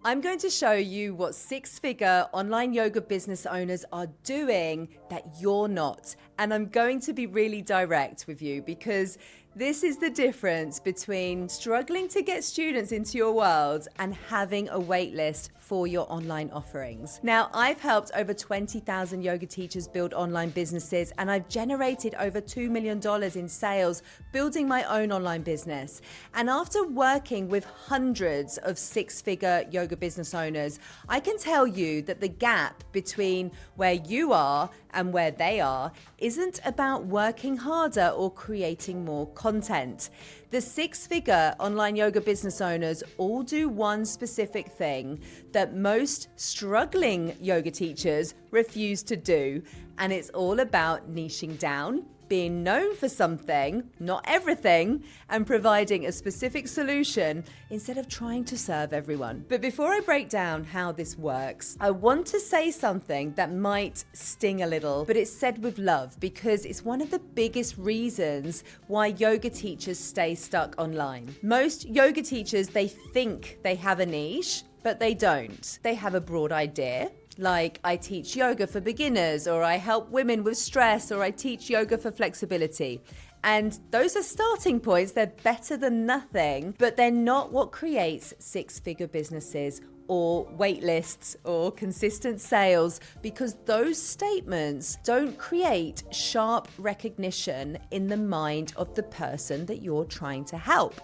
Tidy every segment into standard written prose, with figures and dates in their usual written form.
I'm going to show you what six-figure online yoga business owners are doing that you're not. And I'm going to be really direct with you because this is the difference between struggling to get students into your world and having a wait list for your online offerings. Now, I've helped over 20,000 yoga teachers build online businesses, and I've generated over $2 million in sales building my own online business. And after working with hundreds of six-figure yoga business owners, I can tell you that the gap between where you are and where they are isn't about working harder or creating more content. The six-figure online yoga business owners all do one specific thing that most struggling yoga teachers refuse to do, and it's all about niching down, being known for something, not everything, and providing a specific solution instead of trying to serve everyone. But before I break down how this works, I want to say something that might sting a little, but it's said with love because it's one of the biggest reasons why yoga teachers stay stuck online. Most yoga teachers, they think they have a niche, but they don't. They have a broad idea. Like, I teach yoga for beginners, or I help women with stress, or I teach yoga for flexibility. And those are starting points. They're better than nothing, but they're not what creates six-figure businesses or wait lists or consistent sales, because those statements don't create sharp recognition in the mind of the person that you're trying to help.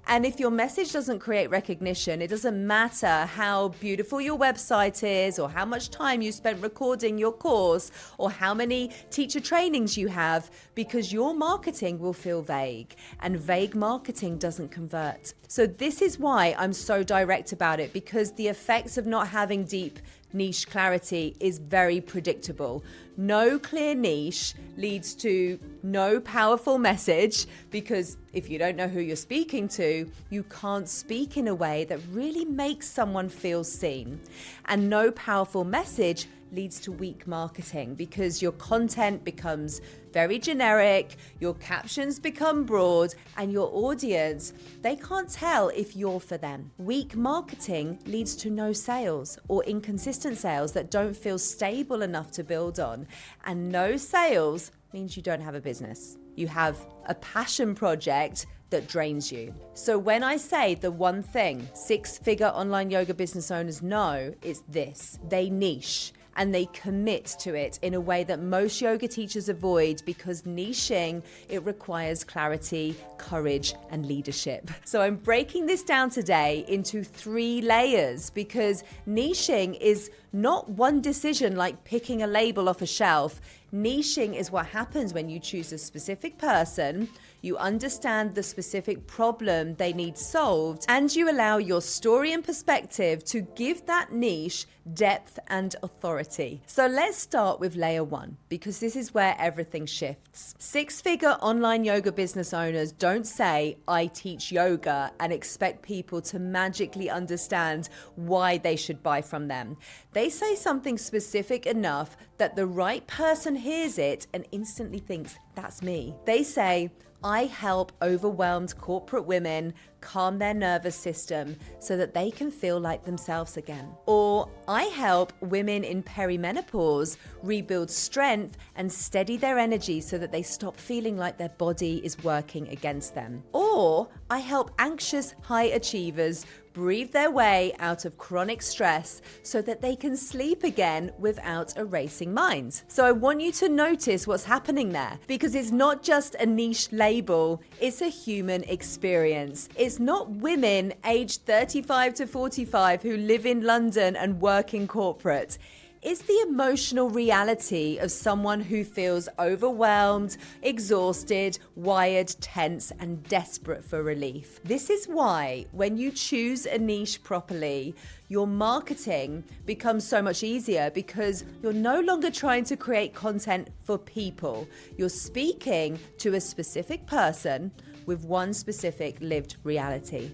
And if your message doesn't create recognition, it doesn't matter how beautiful your website is, or how much time you spent recording your course, or how many teacher trainings you have, because your marketing will feel vague, and vague marketing doesn't convert. So this is why I'm so direct about it, because the effects of not having deep niche clarity is very predictable. No clear niche leads to no powerful message, because if you don't know who you're speaking to, you can't speak in a way that really makes someone feel seen. And no powerful message leads to weak marketing, because your content becomes very generic, your captions become broad, and your audience, they can't tell if you're for them. Weak marketing leads to no sales or inconsistent sales that don't feel stable enough to build on. And no sales means you don't have a business. You have a passion project that drains you. So when I say the one thing six-figure online yoga business owners know, it's this: they niche. And they commit to it in a way that most yoga teachers avoid, because niching, it requires clarity, courage, and leadership. So I'm breaking this down today into 3 layers, because niching is not one decision like picking a label off a shelf. Niching is what happens when you choose a specific person, you understand the specific problem they need solved, and you allow your story and perspective to give that niche depth and authority. So let's start with layer 1, because this is where everything shifts. Six-figure online yoga business owners don't say, I teach yoga, and expect people to magically understand why they should buy from them. They say something specific enough that the right person hears it and instantly thinks, that's me. They say, I help overwhelmed corporate women calm their nervous system so that they can feel like themselves again. Or I help women in perimenopause rebuild strength and steady their energy so that they stop feeling like their body is working against them. Or I help anxious high achievers breathe their way out of chronic stress so that they can sleep again without a racing mind. So I want you to notice what's happening there, because it's not just a niche label, it's a human experience. It's not women aged 35 to 45 who live in London and work in corporate. It's the emotional reality of someone who feels overwhelmed, exhausted, wired, tense, and desperate for relief. This is why when you choose a niche properly, your marketing becomes so much easier, because you're no longer trying to create content for people. You're speaking to a specific person with one specific lived reality.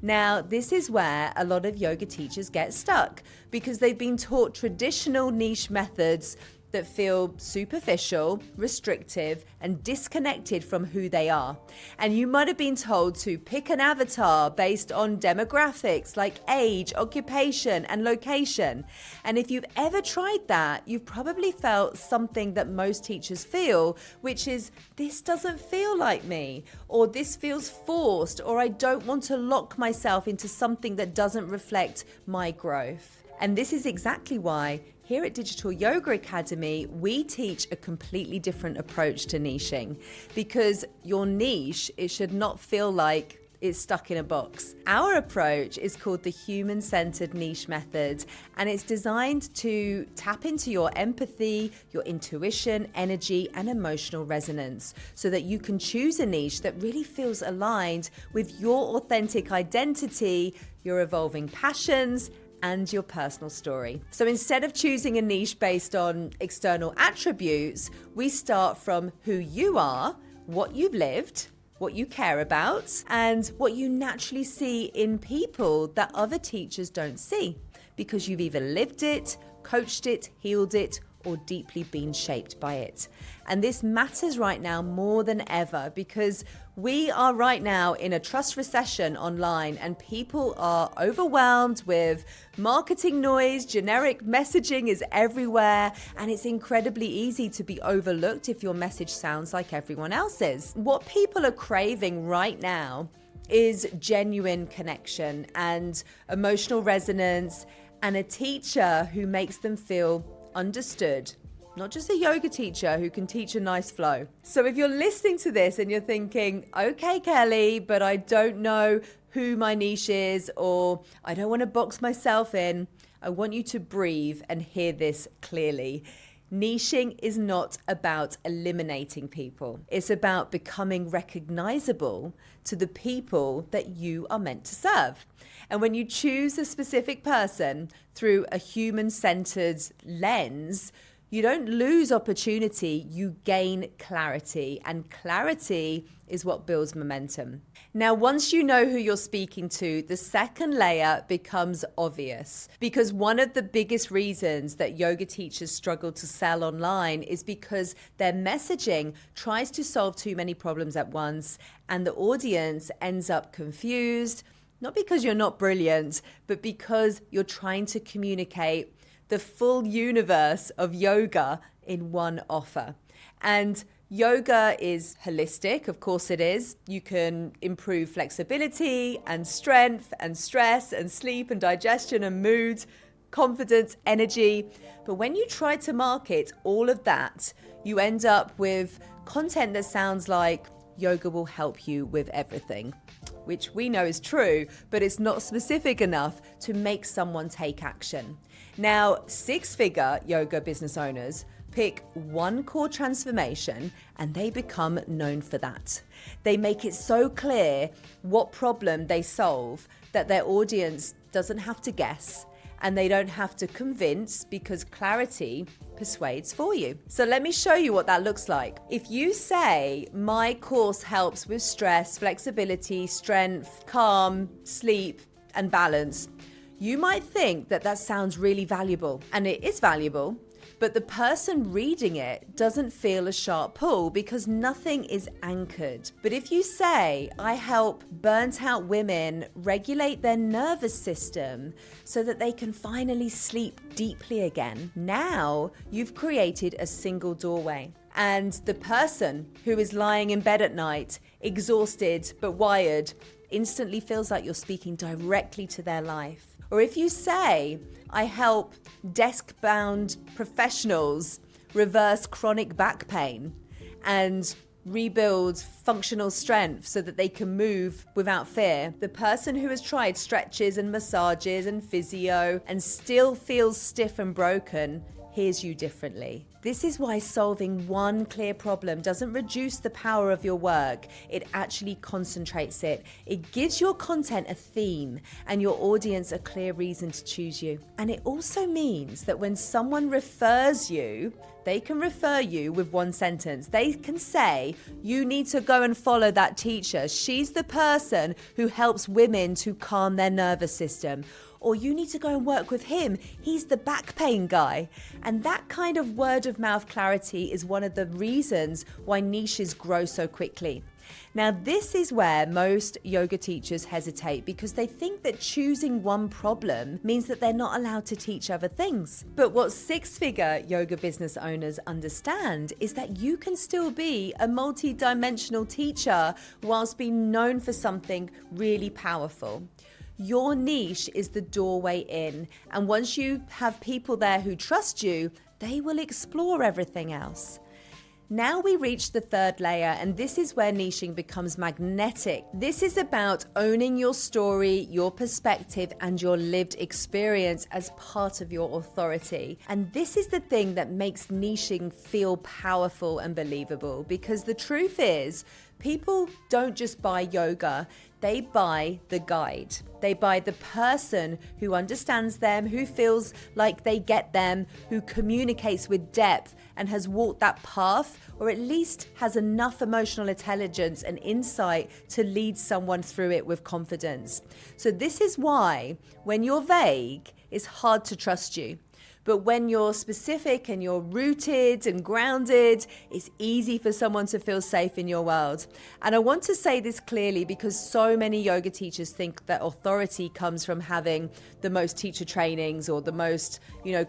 Now, this is where a lot of yoga teachers get stuck, because they've been taught traditional niche methods that feel superficial, restrictive, and disconnected from who they are. And you might have been told to pick an avatar based on demographics like age, occupation, and location. And if you've ever tried that, you've probably felt something that most teachers feel, which is, this doesn't feel like me, or this feels forced, or I don't want to lock myself into something that doesn't reflect my growth. And this is exactly why here at Digital Yoga Academy, we teach a completely different approach to niching, because your niche, it should not feel like it's stuck in a box. Our approach is called the human-centered niche method, and it's designed to tap into your empathy, your intuition, energy, and emotional resonance so that you can choose a niche that really feels aligned with your authentic identity, your evolving passions, and your personal story. So instead of choosing a niche based on external attributes, we start from who you are, what you've lived, what you care about, and what you naturally see in people that other teachers don't see, because you've either lived it, coached it, healed it, or deeply been shaped by it. And this matters right now more than ever, because we are right now in a trust recession online, and people are overwhelmed with marketing noise, generic messaging is everywhere, and it's incredibly easy to be overlooked if your message sounds like everyone else's. What people are craving right now is genuine connection and emotional resonance, and a teacher who makes them feel understood, not just a yoga teacher who can teach a nice flow. So if you're listening to this and you're thinking, okay, Kelly, but I don't know who my niche is, or I don't want to box myself in, I want you to breathe and hear this clearly. Niching is not about eliminating people. It's about becoming recognizable to the people that you are meant to serve. And when you choose a specific person through a human-centered lens, you don't lose opportunity, you gain clarity. And clarity is what builds momentum. Now, once you know who you're speaking to, the second layer becomes obvious, because one of the biggest reasons that yoga teachers struggle to sell online is because their messaging tries to solve too many problems at once, and the audience ends up confused, not because you're not brilliant, but because you're trying to communicate the full universe of yoga in one offer. And yoga is holistic, of course it is. You can improve flexibility and strength and stress and sleep and digestion and mood, confidence, energy. But when you try to market all of that, you end up with content that sounds like yoga will help you with everything, which we know is true, but it's not specific enough to make someone take action. Now, six-figure yoga business owners pick one core transformation and they become known for that. They make it so clear what problem they solve that their audience doesn't have to guess, and they don't have to convince, because clarity persuades for you. So let me show you what that looks like. If you say, my course helps with stress, flexibility, strength, calm, sleep, and balance, you might think that that sounds really valuable, and it is valuable, but the person reading it doesn't feel a sharp pull because nothing is anchored. But if you say, I help burnt out women regulate their nervous system so that they can finally sleep deeply again, now you've created a single doorway. And the person who is lying in bed at night, exhausted but wired, instantly feels like you're speaking directly to their life. Or if you say, I help desk-bound professionals reverse chronic back pain and rebuild functional strength so that they can move without fear, the person who has tried stretches and massages and physio and still feels stiff and broken hears you differently. This is why solving one clear problem doesn't reduce the power of your work. It actually concentrates it. It gives your content a theme and your audience a clear reason to choose you. And it also means that when someone refers you, they can refer you with one sentence. They can say, you need to go and follow that teacher. She's the person who helps women to calm their nervous system. or you need to go and work with him. He's the back pain guy. And that kind of word of mouth clarity is one of the reasons why niches grow so quickly. Now, this is where most yoga teachers hesitate because they think that choosing one problem means that they're not allowed to teach other things. But what six-figure yoga business owners understand is that you can still be a multi-dimensional teacher whilst being known for something really powerful. Your niche is the doorway in, and once you have people there who trust you, they will explore everything else. Now we reach the third layer, and this is where niching becomes magnetic. This is about owning your story, your perspective, and your lived experience as part of your authority. And this is the thing that makes niching feel powerful and believable, because the truth is, people don't just buy yoga, they buy the guide. They buy the person who understands them, who feels like they get them, who communicates with depth and has walked that path, or at least has enough emotional intelligence and insight to lead someone through it with confidence. So this is why when you're vague, it's hard to trust you. But when you're specific and you're rooted and grounded, it's easy for someone to feel safe in your world. And I want to say this clearly because so many yoga teachers think that authority comes from having the most teacher trainings or the most,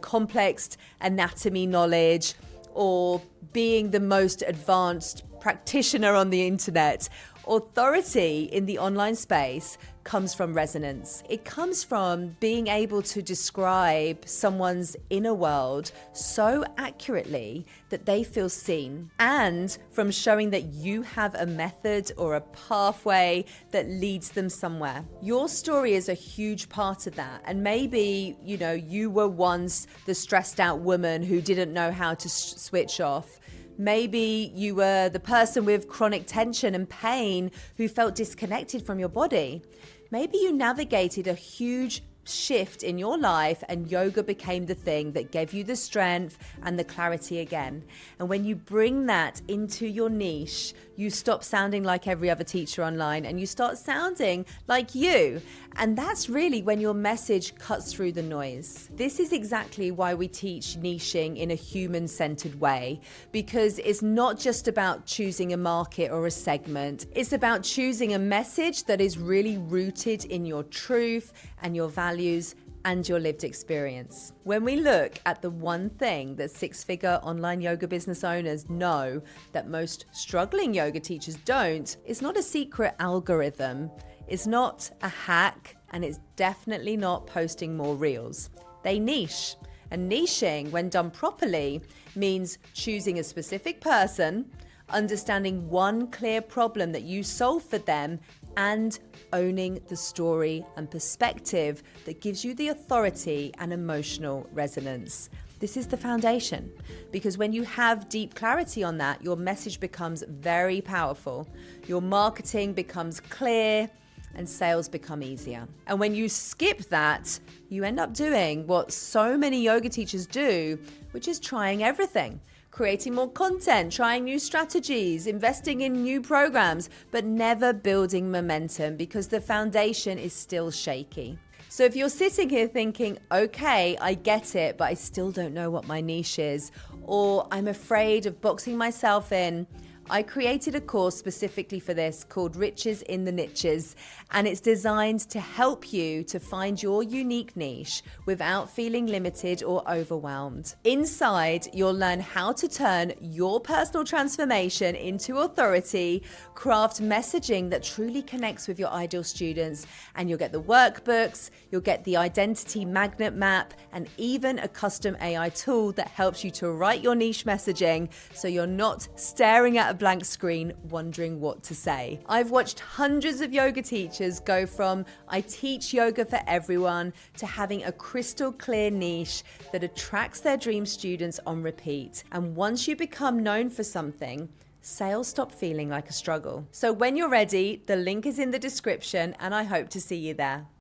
complex anatomy knowledge or being the most advanced practitioner on the internet. Authority in the online space comes from resonance. It comes from being able to describe someone's inner world so accurately that they feel seen, and from showing that you have a method or a pathway that leads them somewhere. Your story is a huge part of that. And maybe, you were once the stressed out woman who didn't know how to switch off. Maybe you were the person with chronic tension and pain who felt disconnected from your body. Maybe you navigated a huge shift in your life and yoga became the thing that gave you the strength and the clarity again. And when you bring that into your niche, you stop sounding like every other teacher online and you start sounding like you. And that's really when your message cuts through the noise. This is exactly why we teach niching in a human-centered way, because it's not just about choosing a market or a segment. It's about choosing a message that is really rooted in your truth and your values and your lived experience. When we look at the one thing that six-figure online yoga business owners know that most struggling yoga teachers don't, it's not a secret algorithm, it's not a hack, and it's definitely not posting more reels. They niche. And niching, when done properly, means choosing a specific person, understanding one clear problem that you solve for them, and owning the story and perspective that gives you the authority and emotional resonance. This is the foundation, because when you have deep clarity on that, your message becomes very powerful. Your marketing becomes clear and sales become easier. And when you skip that, you end up doing what so many yoga teachers do, which is trying everything. Creating more content, trying new strategies, investing in new programs, but never building momentum because the foundation is still shaky. So if you're sitting here thinking, okay, I get it, but I still don't know what my niche is, or I'm afraid of boxing myself in, I created a course specifically for this called Riches in the Niches, and it's designed to help you to find your unique niche without feeling limited or overwhelmed. Inside, you'll learn how to turn your personal transformation into authority, craft messaging that truly connects with your ideal students, and you'll get the workbooks, you'll get the identity magnet map, and even a custom AI tool that helps you to write your niche messaging so you're not staring at a blank screen wondering what to say. I've watched hundreds of yoga teachers go from I teach yoga for everyone to having a crystal clear niche that attracts their dream students on repeat. And once you become known for something, sales stop feeling like a struggle. So when you're ready, the link is in the description and I hope to see you there.